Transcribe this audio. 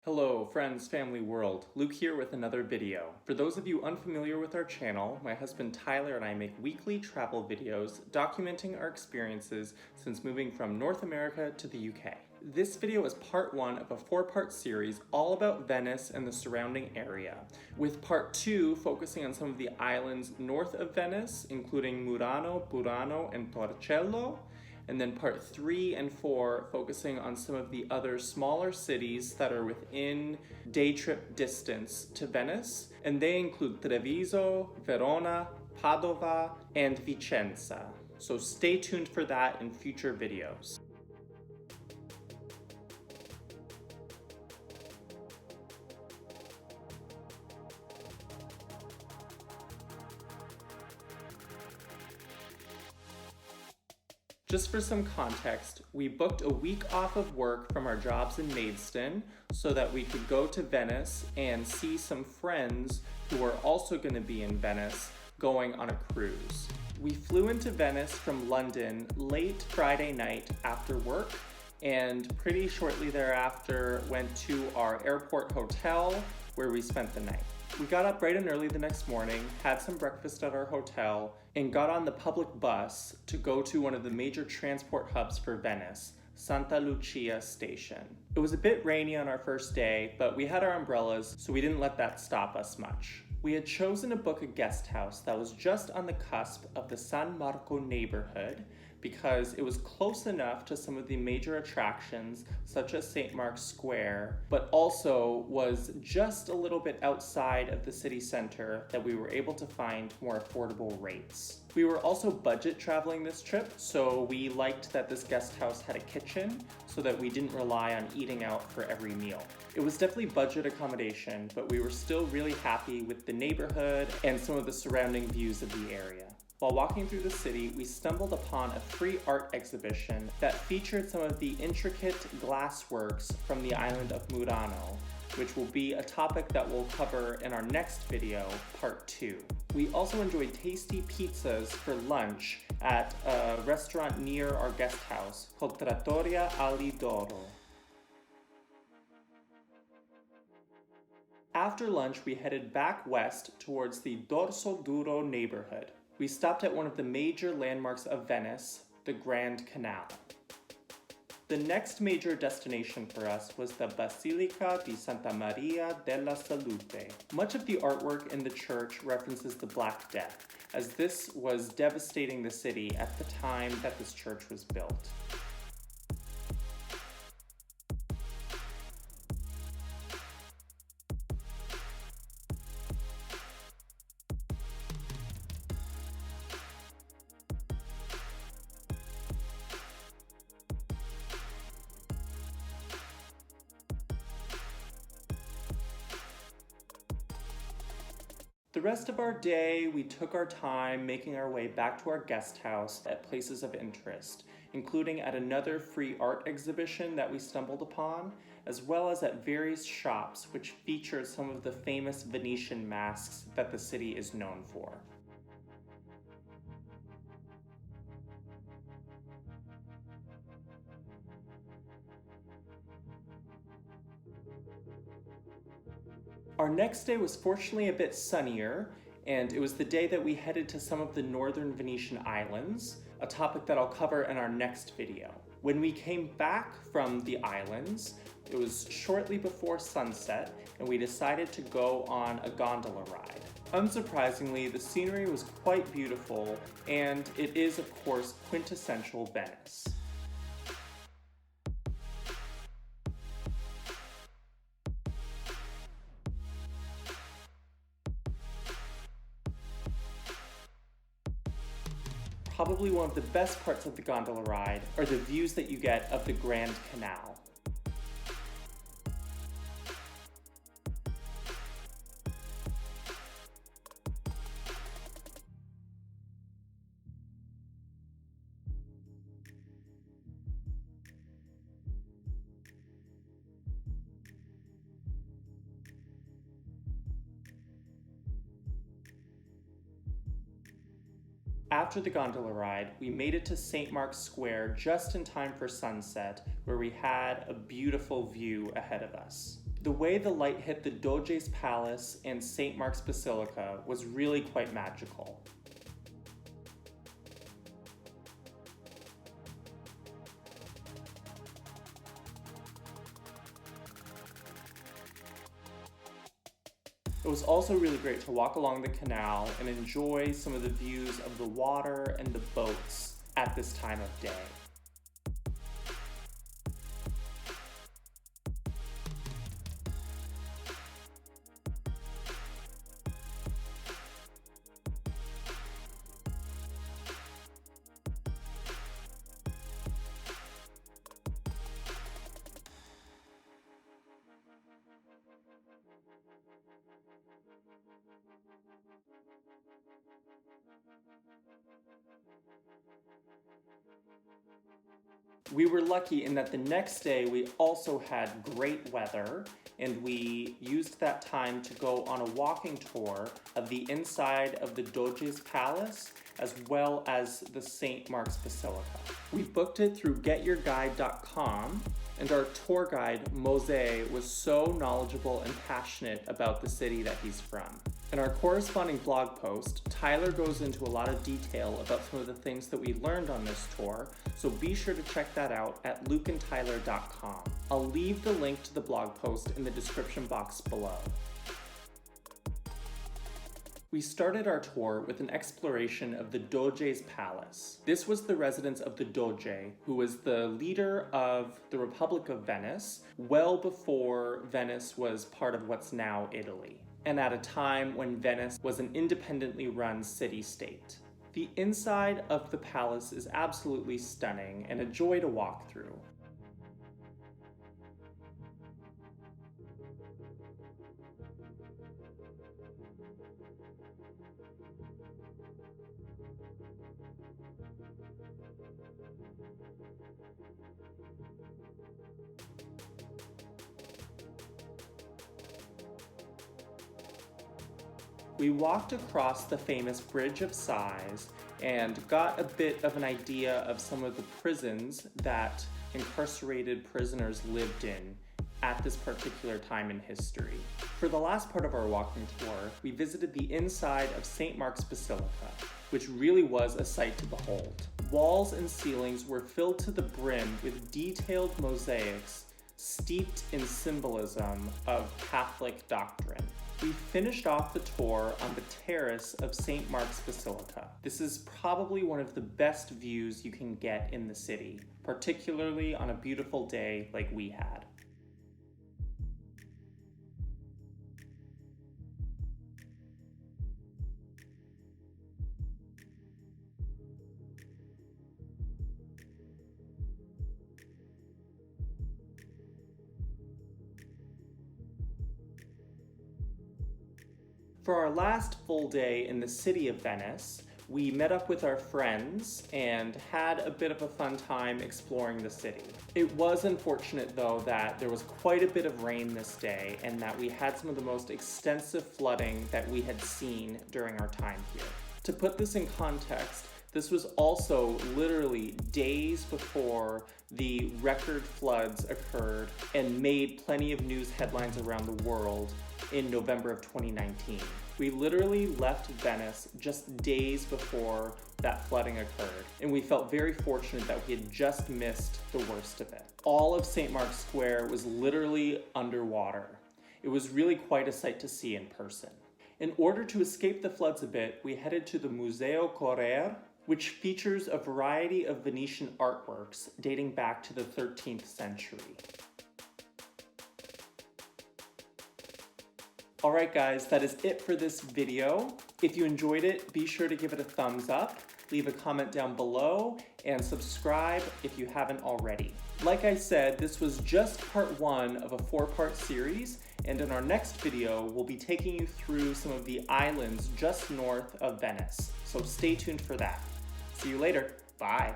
Hello friends, family, world. Luke here with another video. For those of you unfamiliar with our channel, my husband Tyler and I make weekly travel videos documenting our experiences since moving from North America to the UK. This video is part one of a 4-part series all about Venice and the surrounding area, with part 2 focusing on some of the islands north of Venice, including Murano, Burano, and Torcello, and then part 3 and 4 focusing on some of the other smaller cities that are within day trip distance to Venice, and they include Treviso, Verona, Padova, and Vicenza. So stay tuned for that in future videos. Just for some context, we booked a week off of work from our jobs in Maidstone so that we could go to Venice and see some friends who are also going to be in Venice going on a cruise. We flew into Venice from London late Friday night after work, and pretty shortly thereafter went to our airport hotel where we spent the night. We got up bright and early the next morning, had some breakfast at our hotel, and got on the public bus to go to one of the major transport hubs for Venice, Santa Lucia station. It was a bit rainy on our first day, but we had our umbrellas, so we didn't let that stop us much. We had chosen to book a guest house that was just on the cusp of the San Marco neighborhood because it was close enough to some of the major attractions such as St. Mark's Square, but also was just a little bit outside of the city center that we were able to find more affordable rates. We were also budget traveling this trip, so we liked that this guest house had a kitchen so that we didn't rely on eating out for every meal. It was definitely budget accommodation, but we were still really happy with the neighborhood and some of the surrounding views of the area. While walking through the city, we stumbled upon a free art exhibition that featured some of the intricate glassworks from the island of Murano, which will be a topic that we'll cover in our next video, part 2. We also enjoyed tasty pizzas for lunch at a restaurant near our guest house called Trattoria Ali Doro. After lunch, we headed back west towards the Dorsoduro neighborhood. We stopped at one of the major landmarks of Venice, the Grand Canal. The next major destination for us was the Basilica di Santa Maria della Salute. Much of the artwork in the church references the Black Death, as this was devastating the city at the time that this church was built. The rest of our day, we took our time making our way back to our guest house at places of interest, including at another free art exhibition that we stumbled upon, as well as at various shops which featured some of the famous Venetian masks that the city is known for. Our next day was fortunately a bit sunnier, and it was the day that we headed to some of the northern Venetian islands, a topic that I'll cover in our next video. When we came back from the islands, it was shortly before sunset, and we decided to go on a gondola ride. Unsurprisingly, the scenery was quite beautiful, and it is, of course, quintessential Venice. Probably one of the best parts of the gondola ride are the views that you get of the Grand Canal. After the gondola ride, we made it to St. Mark's Square just in time for sunset, where we had a beautiful view ahead of us. The way the light hit the Doge's Palace and St. Mark's Basilica was really quite magical. It was also really great to walk along the canal and enjoy some of the views of the water and the boats at this time of day. We were lucky in that the next day we also had great weather, and we used that time to go on a walking tour of the inside of the Doge's Palace as well as the St. Mark's Basilica. We booked it through getyourguide.com, and our tour guide, Museo, was so knowledgeable and passionate about the city that he's from. In our corresponding blog post, Tyler goes into a lot of detail about some of the things that we learned on this tour, so be sure to check that out at lukeandtyler.com. I'll leave the link to the blog post in the description box below. We started our tour with an exploration of the Doge's Palace. This was the residence of the Doge, who was the leader of the Republic of Venice, well before Venice was part of what's now Italy, and at a time when Venice was an independently run city-state. The inside of the palace is absolutely stunning and a joy to walk through. We walked across the famous Bridge of Sighs and got a bit of an idea of some of the prisons that incarcerated prisoners lived in at this particular time in history. For the last part of our walking tour, we visited the inside of St. Mark's Basilica, which really was a sight to behold. Walls and ceilings were filled to the brim with detailed mosaics steeped in symbolism of Catholic doctrine. We finished off the tour on the terrace of St. Mark's Basilica. This is probably one of the best views you can get in the city, particularly on a beautiful day like we had. For our last full day in the city of Venice, we met up with our friends and had a bit of a fun time exploring the city. It was unfortunate though that there was quite a bit of rain this day and that we had some of the most extensive flooding that we had seen during our time here. To put this in context, this was also literally days before the record floods occurred and made plenty of news headlines around the world in November of 2019. We literally left Venice just days before that flooding occurred, and we felt very fortunate that we had just missed the worst of it. All of St. Mark's Square was literally underwater. It was really quite a sight to see in person. In order to escape the floods a bit, we headed to the Museo Correr, which features a variety of Venetian artworks dating back to the 13th century. Alright guys, that is it for this video. If you enjoyed it, be sure to give it a thumbs up, leave a comment down below, and subscribe if you haven't already. Like I said, this was just part 1 of a 4-part series, and in our next video, we'll be taking you through some of the islands just north of Venice. So stay tuned for that. See you later. Bye.